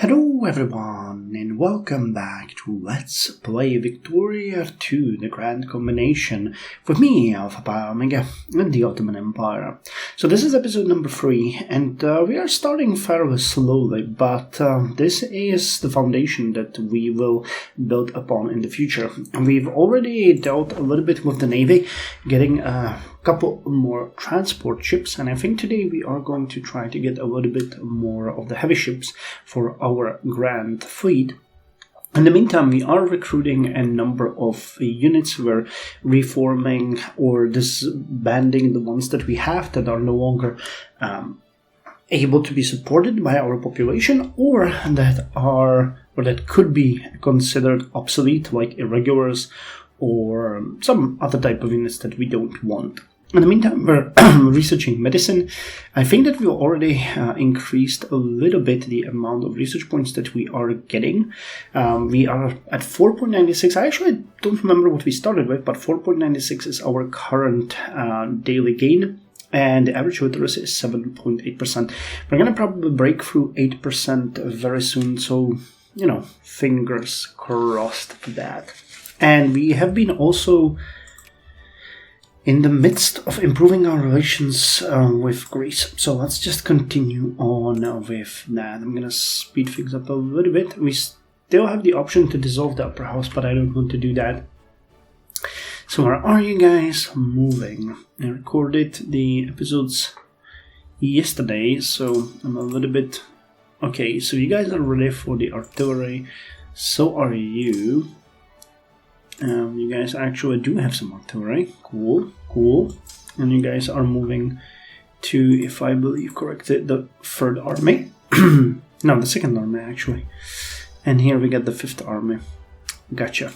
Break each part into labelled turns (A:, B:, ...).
A: Hello everyone and welcome back to Let's Play Victoria 2, the Grand Combination, with me, Alpha Pi Omega, and the Ottoman Empire. So this is episode number 3, and we are starting fairly slowly, but this is the foundation that we will build upon in the future. And we've already dealt a little bit with the Navy, getting a couple more transport ships, and I think today we are going to try to get a little bit more of the heavy ships for our grand fleet. In the meantime, we are recruiting a number of units. We're reforming or disbanding the ones that we have that are no longer able to be supported by our population, or that could be considered obsolete, like irregulars or some other type of units that we don't want. In the meantime, we're researching medicine. I think that we already increased a little bit the amount of research points that we are getting. We are at 4.96. I actually don't remember what we started with, but 4.96 is our current daily gain. And the average literacy is 7.8%. We're going to probably break through 8% very soon. So, fingers crossed for that. And we have been also in the midst of improving our relations with Greece. So let's just continue on with that. I'm going to speed things up a little bit. We still have the option to dissolve the upper house, but I don't want to do that. So where are you guys moving? I recorded the episodes yesterday, so I'm a little bit... Okay, so you guys are ready for the artillery. So are you. You guys actually do have some artillery. Cool. And you guys are moving to, if I believe correctly, the 3rd army. No, the 2nd army, actually. And here we get the 5th army. Gotcha.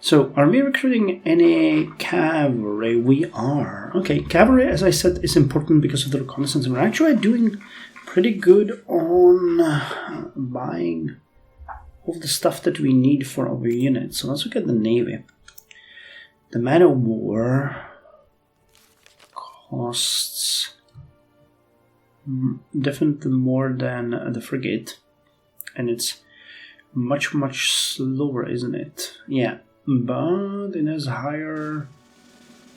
A: So, are we recruiting any cavalry? We are. Okay, cavalry, as I said, is important because of the reconnaissance. We're actually doing pretty good on buying of the stuff that we need for our units. So let's look at the Navy. The man of war costs definitely more than the frigate, and it's much slower, isn't it? Yeah, but it has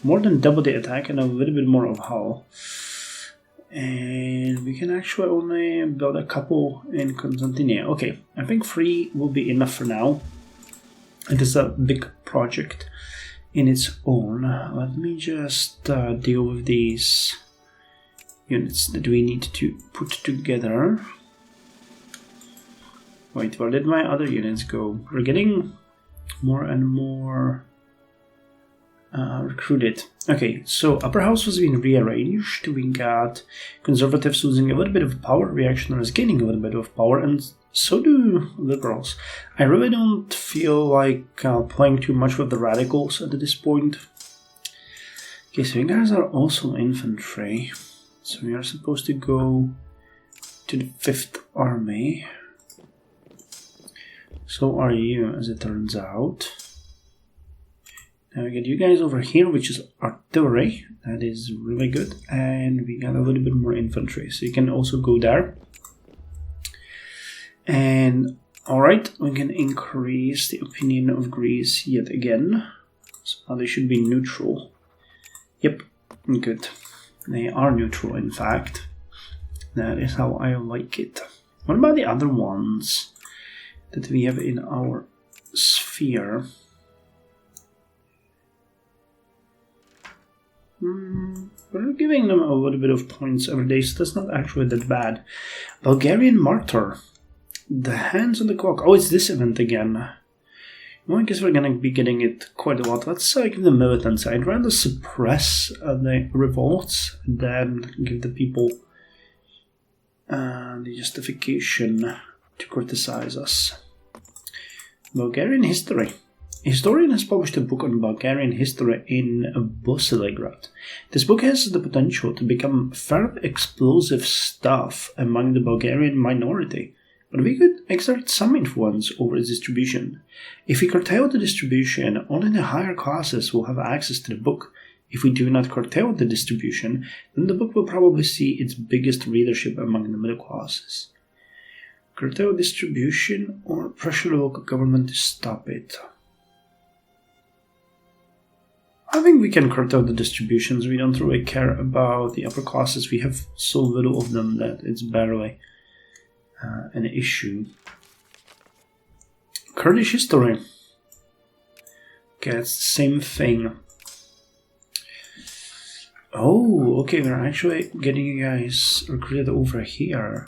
A: more than double the attack and a little bit more of hull. And we can actually only build a couple in Constantinople. Okay, I think 3 will be enough for now. It is a big project in its own. Let me just deal with these units that we need to put together. Wait, where did my other units go? We're getting more and more recruited. Okay, so upper house was being rearranged. We got conservatives losing a little bit of power, reactionaries gaining a little bit of power, and so do liberals. I really don't feel like playing too much with the radicals at this point. Okay, so you guys are also infantry. So we are supposed to go to the 5th army. So are you, as it turns out. Now we get you guys over here, which is artillery. That is really good. And we got a little bit more infantry, so you can also go there. And alright, we can increase the opinion of Greece yet again. So now they should be neutral. Yep, good. They are neutral, in fact. That is how I like it. What about the other ones that we have in our sphere? We're giving them a little bit of points every day, so that's not actually that bad. Bulgarian Martyr. The hands on the clock. Oh, it's this event again. Well, I guess we're going to be getting it quite a lot. Let's give the militants. I'd rather suppress the revolts than give the people the justification to criticize us. Bulgarian history. A historian has published a book on Bulgarian history in Bosilegrad. This book has the potential to become fairly explosive stuff among the Bulgarian minority, but we could exert some influence over its distribution. If we curtail the distribution, only the higher classes will have access to the book. If we do not curtail the distribution, then the book will probably see its biggest readership among the middle classes. Curtail distribution or pressure the local government to stop it. I think we can curtail the distributions. We don't really care about the upper classes. We have so little of them that it's barely an issue. Kurdish history. Okay, it's the same thing. Oh, okay, we're actually getting you guys recruited over here.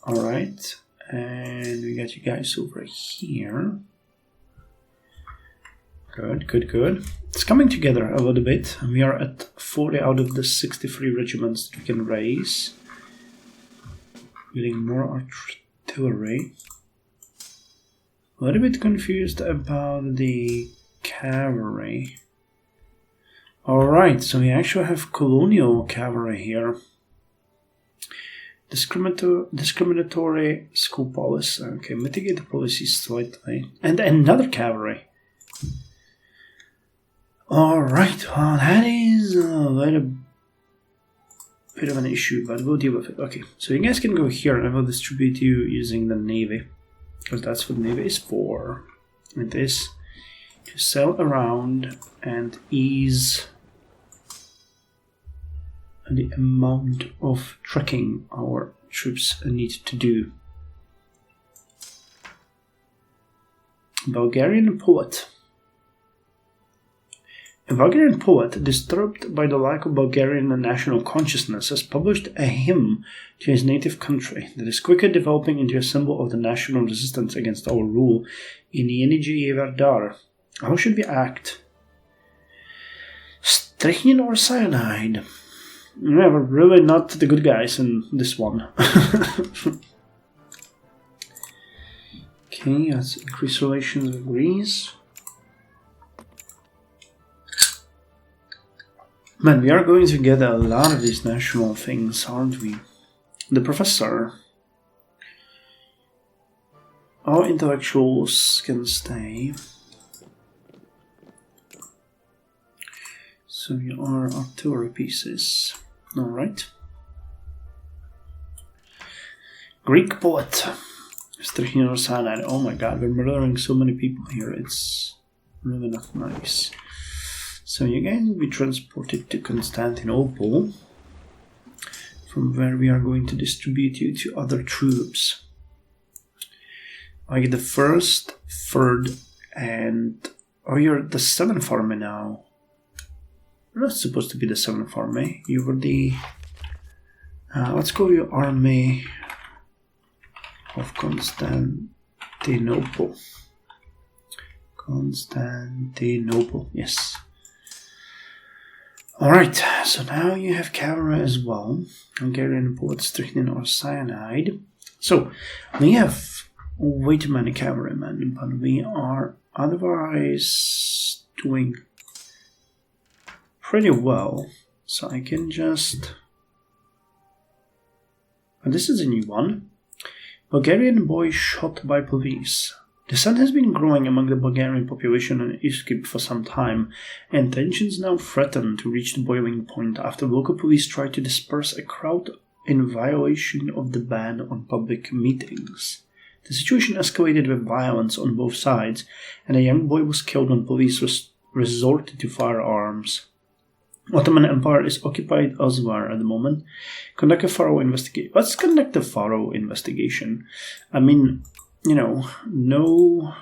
A: Alright, and we got you guys over here. Good, good, good. It's coming together a little bit. We are at 40 out of the 63 regiments that we can raise. Getting more artillery. A little bit confused about the cavalry. Alright, so we actually have colonial cavalry here. Discriminatory school policy. Okay, mitigate the policy slightly. And another cavalry. Alright, well, that is a little bit of an issue, but we'll deal with it. Okay, so you guys can go here and I will distribute you using the navy. Because that's what the navy is for. It is to sail around and ease the amount of trekking our troops need to do. Bulgarian poet. A Bulgarian poet, disturbed by the lack of Bulgarian national consciousness, has published a hymn to his native country that is quickly developing into a symbol of the national resistance against our rule in Yeniji Everdar. How should we act? Strychnine or cyanide? Yeah, we're really not the good guys in this one. Okay, let's increase relations with Greece. Man, we are going to get a lot of these national things, aren't we? The professor. All intellectuals can stay. So you are artillery pieces. Alright. Greek poet. Strychnine or cyanide. Oh my god, we're murdering so many people here. It's really not nice. So you guys will be transported to Constantinople, from where we are going to distribute you to other troops. Like the 1st, 3rd, and... Oh, you're the 7th army now. You're not supposed to be the 7th army. You were the... let's call you Army of Constantinople. Constantinople, yes. Alright, so now you have cavalry as well. Hungarian poet, strychnine or cyanide. So, we have way too many cavalrymen, but we are otherwise doing pretty well. So I can just... And this is a new one. Bulgarian boy shot by police. Dissent has been growing among the Bulgarian population in Iskip for some time, and tensions now threaten to reach the boiling point after local police tried to disperse a crowd in violation of the ban on public meetings. The situation escalated with violence on both sides, and a young boy was killed when police resorted to firearms. Ottoman Empire is occupied elsewhere at the moment. Conduct a thorough investigation. Let's conduct a thorough investigation. I mean... You know, no...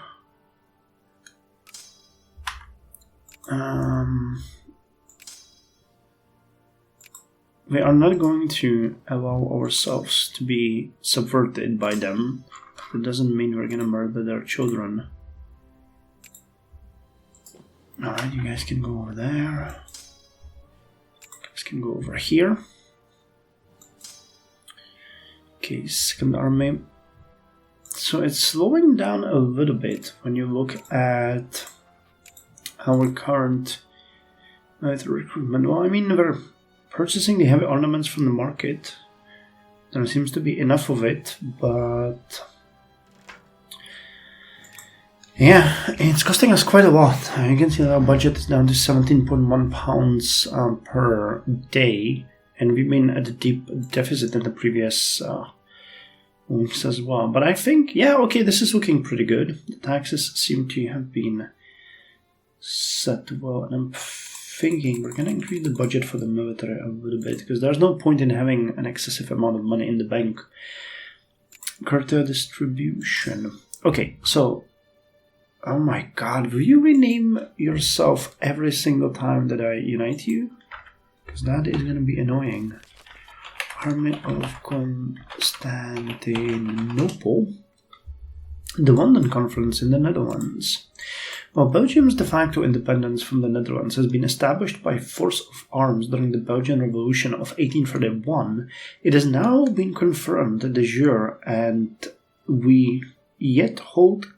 A: we are not going to allow ourselves to be subverted by them. That doesn't mean we're gonna murder their children. Alright, you guys can go over there. You guys can go over here. Okay, 2nd Army. So it's slowing down a little bit when you look at our current recruitment. Well, I mean, we're purchasing the heavy ornaments from the market. There seems to be enough of it, but... yeah, it's costing us quite a lot. You can see that our budget is down to 17.1 pounds per day, and we've been at a deep deficit in the previous links as well. But I think, yeah, okay, this is looking pretty good. The taxes seem to have been set well, and I'm thinking we're going to increase the budget for the military a little bit, because there's no point in having an excessive amount of money in the bank. Cartel distribution. Okay, so, oh my god, will you rename yourself every single time that I unite you? Because that is going to be annoying. Army of Constantinople. The London Conference in the Netherlands. While Belgium's de facto independence from the Netherlands has been established by force of arms during the Belgian Revolution of 1831, it has now been confirmed de jure, and we yet hold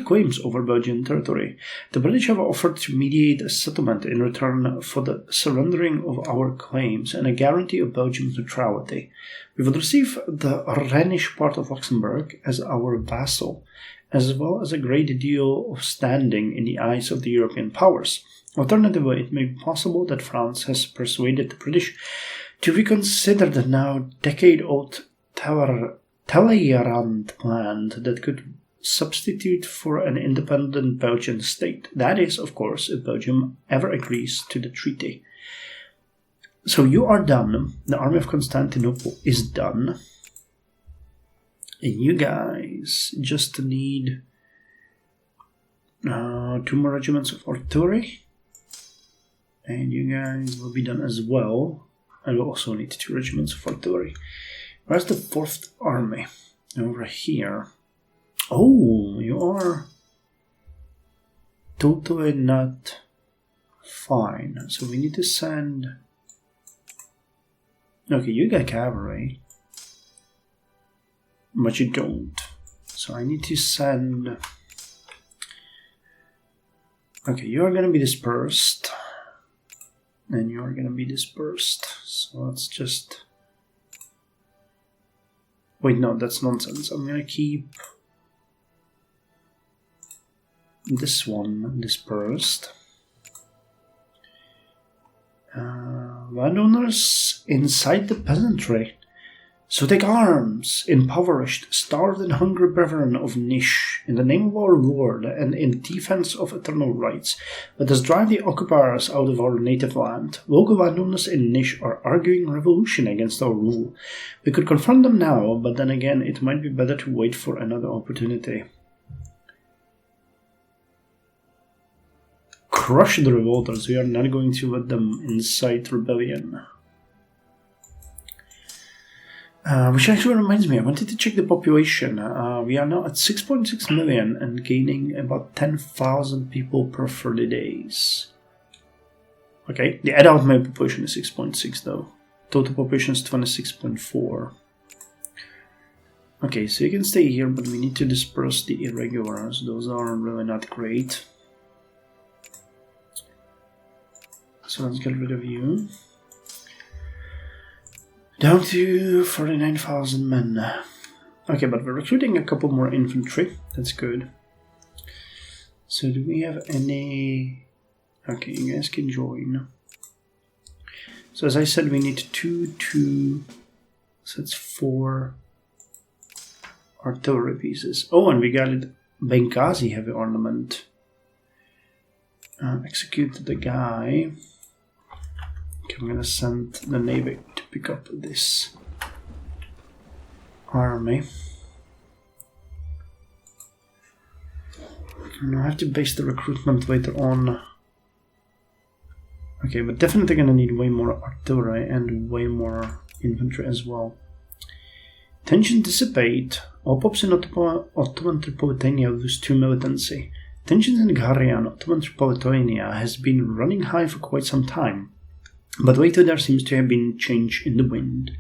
A: claims over Belgian territory. The British have offered to mediate a settlement in return for the surrendering of our claims and a guarantee of Belgium's neutrality. We would receive the Rhenish part of Luxembourg as our vassal, as well as a great deal of standing in the eyes of the European powers. Alternatively, it may be possible that France has persuaded the British to reconsider the now decade-old Talleyrand plan that could substitute for an independent Belgian state. That is, of course, if Belgium ever agrees to the treaty. So you are done. The Army of Constantinople is done. And you guys just need 2 more regiments of artillery. And you guys will be done as well. I will also need 2 regiments of artillery. Where's the 4th Army? Over here. Oh, you are totally not fine. So we need to send... Okay, you got cavalry. But you don't. So I need to send... Okay, you are going to be dispersed. And you are going to be dispersed. So let's just... Wait, no, that's nonsense. I'm going to keep... this one dispersed. Landowners inside the peasantry. So take arms, impoverished, starved and hungry brethren of Nish, in the name of our Lord, and in defense of eternal rights. Let us drive the occupiers out of our native land. Local landowners in Nish are arguing revolution against our rule. We could confront them now, but then again, it might be better to wait for another opportunity. Crush the revolters. We are not going to let them incite rebellion. Which actually reminds me, I wanted to check the population. We are now at 6.6 million and gaining about 10,000 people per 30 days. Okay, the adult male population is 6.6 though. Total population is 26.4. Okay, so you can stay here, but we need to disperse the irregulars. Those are really not great. So let's get rid of you. Down to 49,000 men. Okay, but we're recruiting a couple more infantry. That's good. So do we have any... Okay, you guys can join. So as I said, we need 2... So that's 4 artillery pieces. Oh, and we got it. Benghazi heavy armament. Execute the guy. Okay, I'm gonna send the Navy to pick up this army. And I have to base the recruitment later on. Okay, but definitely gonna need way more artillery and way more infantry as well. Tension dissipate. All pops in Ottoman Tripolitania lose 2 militancy. Tensions in Gharia and Ottoman Tripolitania has been running high for quite some time. But later there seems to have been change in the wind.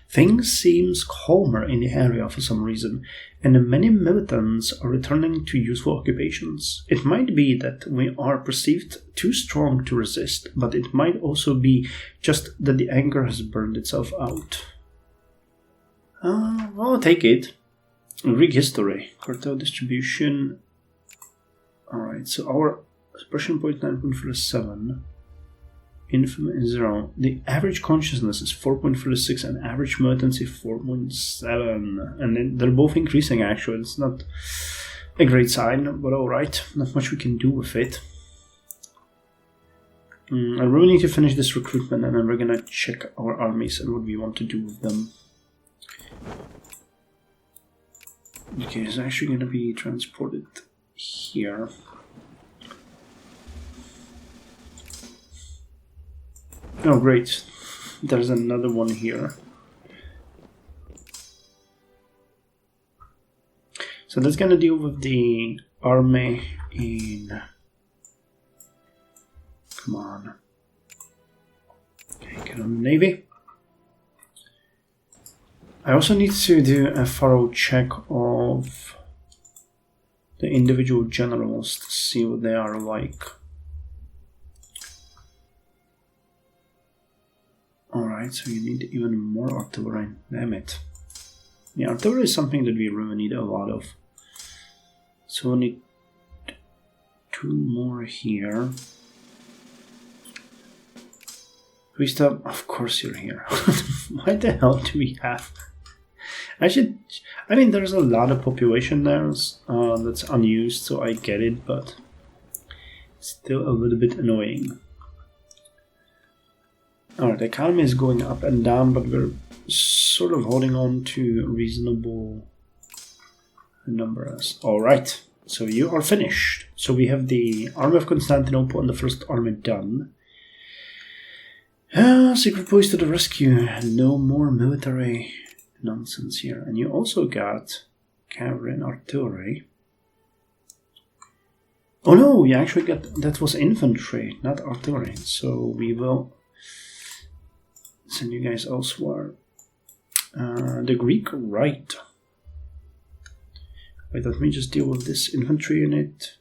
A: Things seems calmer in the area for some reason, and many militants are returning to useful occupations. It might be that we are perceived too strong to resist, but it might also be just that the anger has burned itself out. Well, I'll take it. Greek history. Cartel distribution. Alright, so our suppression point 9.47. infamy 0. The average consciousness is 4.36 and average militancy 4.7. And they're both increasing actually. It's not a great sign, but alright. Not much we can do with it. I really need to finish this recruitment and then we're gonna check our armies and what we want to do with them. Okay, it's actually gonna be transported here. Oh great, there's another one here. So that's gonna deal with the army in... Come on. Okay, get on the navy. I also need to do a thorough check of the individual generals to see what they are like. Alright, so you need even more artillery. Damn it. Yeah, artillery is something that we really need a lot of. So we need 2 more here. Restart, of course you're here. Why the hell do we have? I mean, there's a lot of population there that's unused, so I get it, but it's still a little bit annoying. Alright, the economy is going up and down, but we're sort of holding on to reasonable numbers. Alright, so you are finished. So we have the Army of Constantinople and the First Army done. Secret police to the rescue. No more military nonsense here. And you also got cavalry and artillery. Oh no, you actually got... That was infantry, not artillery. So we will send you guys elsewhere. The Greek right. Wait, let me just deal with this infantry unit.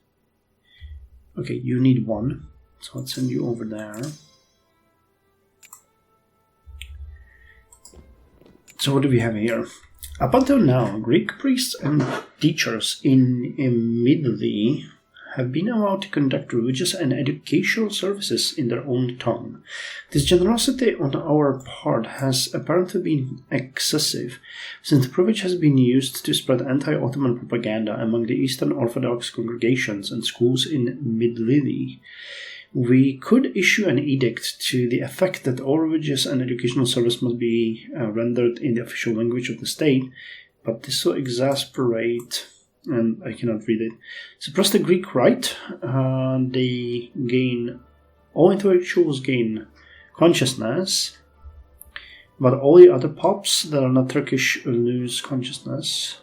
A: Okay, you need 1. So let's send you over there. So what do we have here? Up until now, Greek priests and teachers in Italy have been allowed to conduct religious and educational services in their own tongue. This generosity on our part has apparently been excessive, since the privilege has been used to spread anti-Ottoman propaganda among the Eastern Orthodox congregations and schools in Mid-Italy. We could issue an edict to the effect that all religious and educational service must be rendered in the official language of the state, but this will exasperate, and I cannot read it, suppress the Greek right. All intellectuals gain consciousness, but all the other pops that are not Turkish lose consciousness.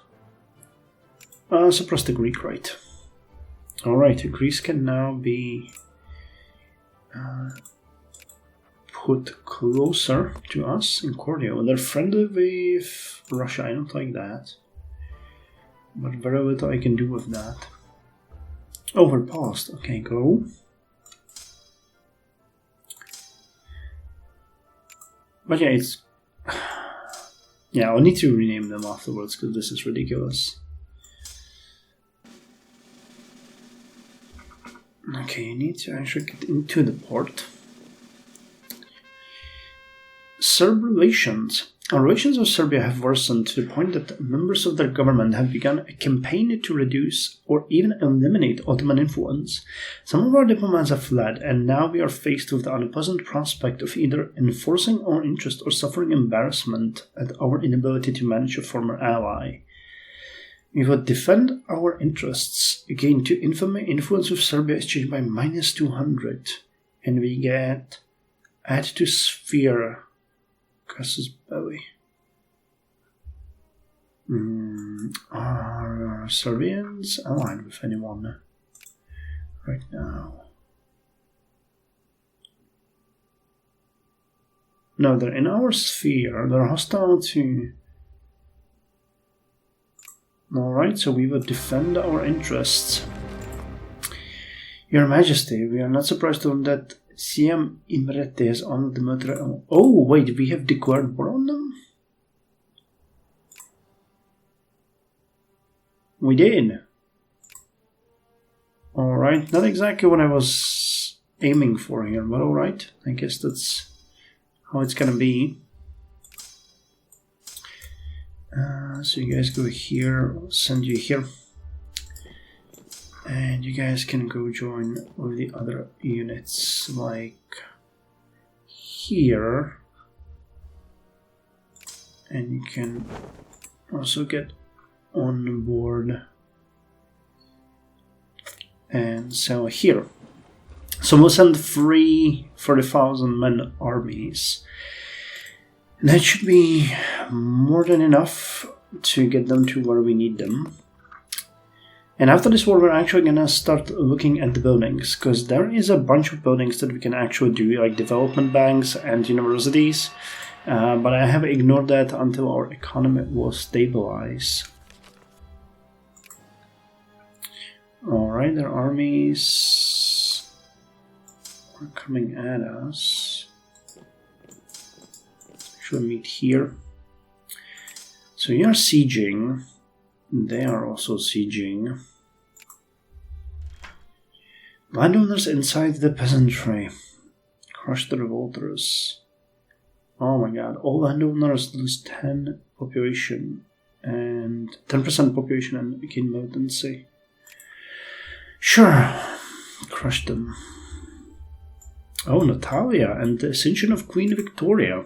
A: Suppress the Greek right. Alright, Greece can now be put closer to us in cordial. They're friendly with Russia, I don't like that. But very little I can do with that. Overpassed, okay, go. But yeah, it's... Yeah, I'll need to rename them afterwards because this is ridiculous. Okay, you need to actually get into the port. Serb relations. Our relations with Serbia have worsened to the point that members of their government have begun a campaign to reduce or even eliminate Ottoman influence. Some of our diplomats have fled, and now we are faced with the unpleasant prospect of either enforcing our interest or suffering embarrassment at our inability to manage a former ally. We will defend our interests. Again, to infamy, influence with Serbia is changed by -200. And we get add to sphere. Casus belli. Are Serbians allied with anyone right now? No, they're in our sphere. They're hostile to... Alright, so we will defend our interests. Your Majesty, we are not surprised to learn that Siam Imrete has honored the military... Oh, wait, we have declared war on them? We did. Alright, not exactly what I was aiming for here, but alright. I guess that's how it's gonna be. So you guys go here, I'll send you here. And you guys can go join with the other units, like here. And you can also get on board and sell here. So we'll send 3 40,000 men armies. And that should be more than enough to get them to where we need them. And after this war, we're actually gonna start looking at the buildings, because there is a bunch of buildings that we can actually do, like development banks and universities. But I have ignored that until our economy will stabilize. Alright, their armies are coming at us. Should meet here. So you're sieging. They are also sieging. Landowners inside the peasantry. Crush the revolters. Oh my god, all landowners lose 10 population and 10% population and gain militancy. Sure, crush them. Oh, Natalia and the ascension of Queen Victoria.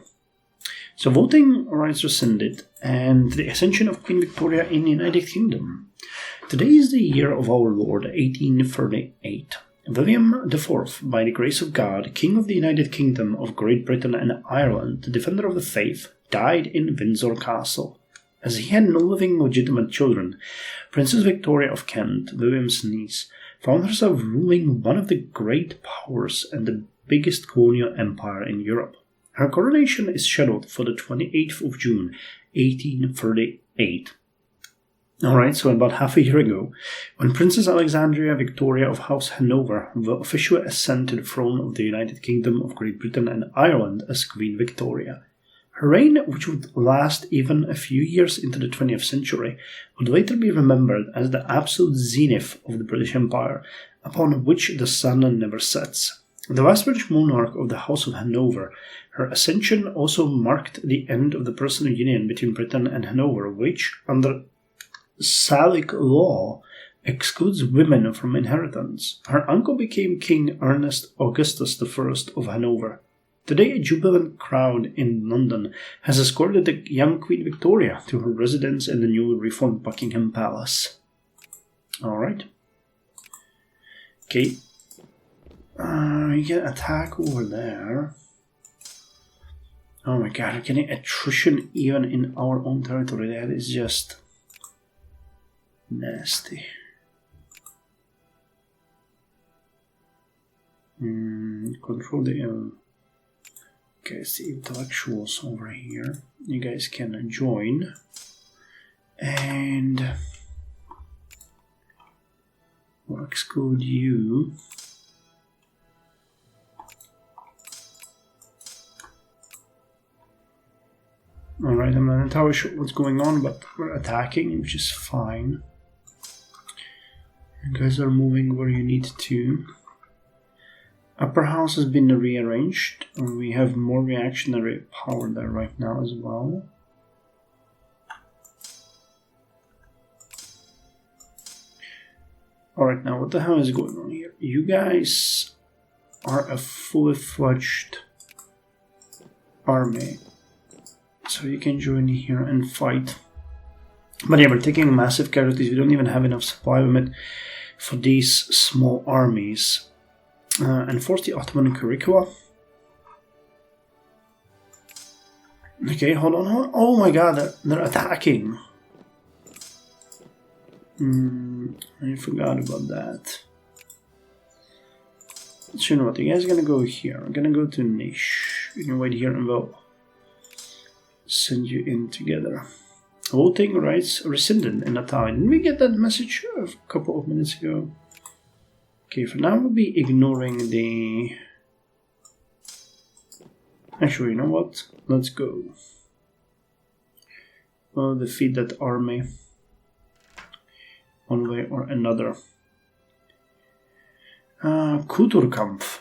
A: So voting rights rescinded and the ascension of Queen Victoria in the United Kingdom. Today is the year of our Lord, 1838. William IV, by the grace of God, King of the United Kingdom of Great Britain and Ireland, the defender of the faith, died in Windsor Castle. As he had no living legitimate children, Princess Victoria of Kent, William's niece, found herself ruling one of the great powers and the biggest colonial empire in Europe. Her coronation is scheduled for the 28th of June, 1838. Alright, so about half a year ago, when Princess Alexandria Victoria of House Hanover will officially ascend to the throne of the United Kingdom of Great Britain and Ireland as Queen Victoria. Her reign, which would last even a few years into the 20th century, would later be remembered as the absolute zenith of the British Empire, upon which the sun never sets. The last British monarch of the House of Hanover, her ascension also marked the end of the personal union between Britain and Hanover, which, under Salic law, excludes women from inheritance. Her uncle became King Ernest Augustus I of Hanover. Today, a jubilant crowd in London has escorted the young Queen Victoria to her residence in the newly reformed Buckingham Palace. Alright. Okay. You can attack over there. Oh my god, we're getting attrition even in our own territory. That is just nasty. Control the... Okay, it's the intellectuals over here. You guys can join. And we'll exclude you. Alright, I'm not entirely sure what's going on, but we're attacking, which is fine. You guys are moving where you need to. Upper house has been rearranged. We have more reactionary power there right now as well. Alright, now what the hell is going on here? You guys are a fully fledged army. So you can join here and fight. But yeah, we're taking massive casualties. We don't even have enough supply limit for these small armies. Enforce the Ottoman curricula. Okay, hold on. Oh my god, they're attacking. I forgot about that. So you know what, you guys are gonna go here. I'm gonna go to niche. You can wait here and we'll send you in together. Voting rights rescinded in Natalia. Didn't we get that message a couple of minutes ago? Okay, for now we'll be ignoring the... Actually, you know what? Let's go. We'll defeat that army one way or another. Kulturkampf.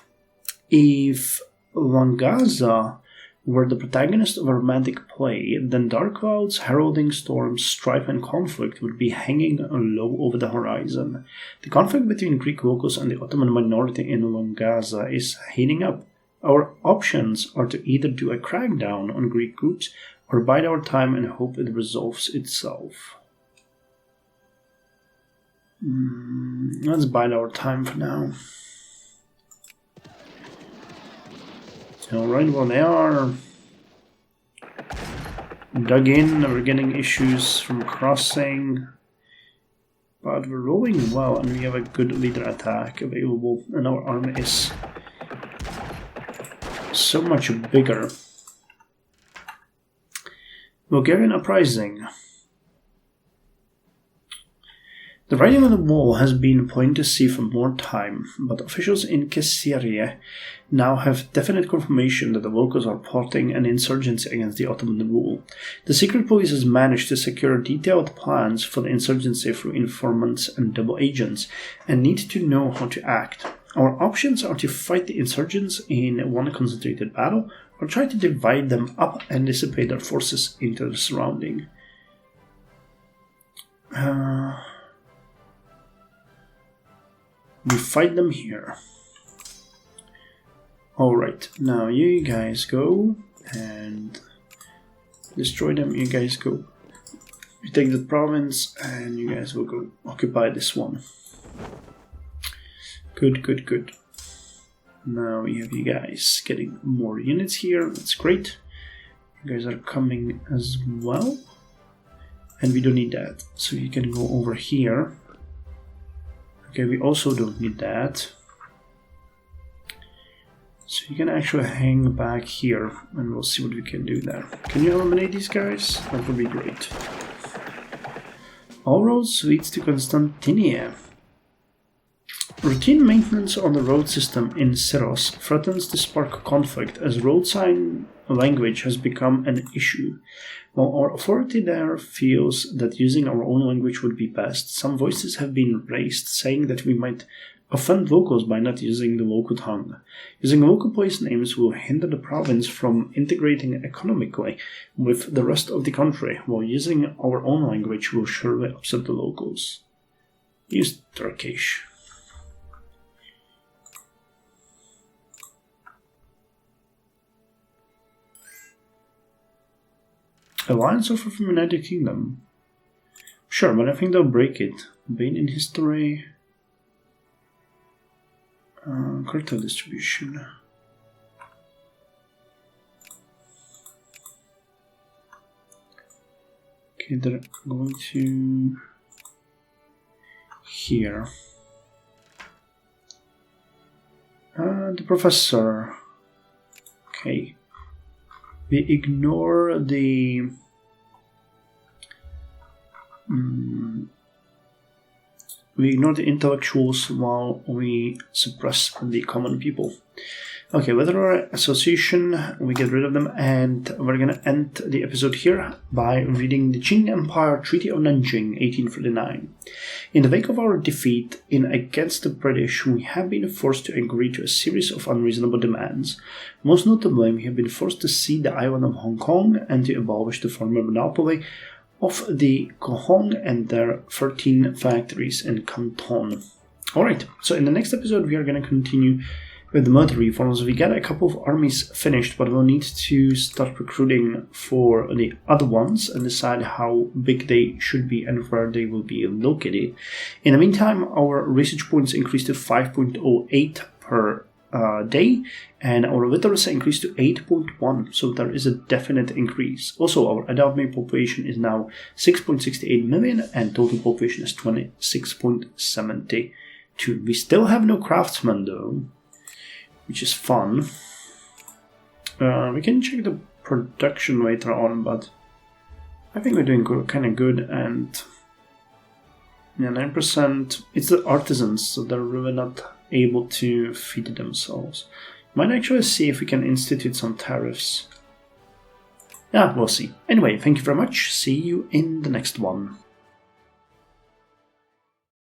A: If Wangaza were the protagonist of a romantic play, then dark clouds heralding storms, strife, and conflict would be hanging low over the horizon. The conflict between Greek locals and the Ottoman minority in Wangaza is heating up. Our options are to either do a crackdown on Greek groups or bide our time and hope it resolves itself. Let's bide our time for now. Alright, well, they are dug in. We're getting issues from crossing, but we're rolling well, and we have a good leader attack available, and our army is so much bigger. Bulgarian uprising. The writing on the wall has been plain to see for more time, but officials in Kayseri now have definite confirmation that the locals are plotting an insurgency against the Ottoman rule. The secret police has managed to secure detailed plans for the insurgency through informants and double agents, and need to know how to act. Our options are to fight the insurgents in one concentrated battle, or try to divide them up and dissipate their forces into the surrounding. We fight them here. Alright, now you guys go and destroy them. You guys go. You take the province and you guys will go occupy this one. Good, good, good. Now we have you guys getting more units here. That's great. You guys are coming as well. And we don't need that. So you can go over here. Okay, we also don't need that. So you can actually hang back here and we'll see what we can do there. Can you eliminate these guys? That would be great. All roads leads to Constantinople. Routine maintenance on the road system in Syros threatens to spark conflict as road sign language has become an issue. While our authority there feels that using our own language would be best, some voices have been raised saying that we might offend locals by not using the local tongue. Using local place names will hinder the province from integrating economically with the rest of the country, while using our own language will surely upset the locals. Use Turkish. Alliance offer from United Kingdom. Sure, but I think they'll break it. Bane in history. Cartel distribution. Okay, they're going to here. The professor. Okay. We ignore the intellectuals while we suppress the common people. Okay, with our association, we get rid of them, and we're gonna end the episode here by reading the Qing Empire Treaty of Nanjing, 1839. In the wake of our defeat against the British, we have been forced to agree to a series of unreasonable demands. Most notably, we have been forced to cede the island of Hong Kong and to abolish the former monopoly of the Kohong and their 13 factories in Canton. Alright, so in the next episode, we are going to continue with the military reforms. We got a couple of armies finished, but we'll need to start recruiting for the other ones and decide how big they should be and where they will be located. In the meantime, our research points increased to 5.08 per day, and our literacy increased to 8.1, so there is a definite increase. Also, our adult male population is now 6.68 million, and total population is 26.72. We still have no craftsmen though, which is fun. We can check the production later on, but I think we're doing kind of good. And yeah, 9%. It's the artisans, so they're really not able to feed themselves. Might actually see if we can institute some tariffs. Yeah, we'll see. Anyway, thank you very much. See you in the next one.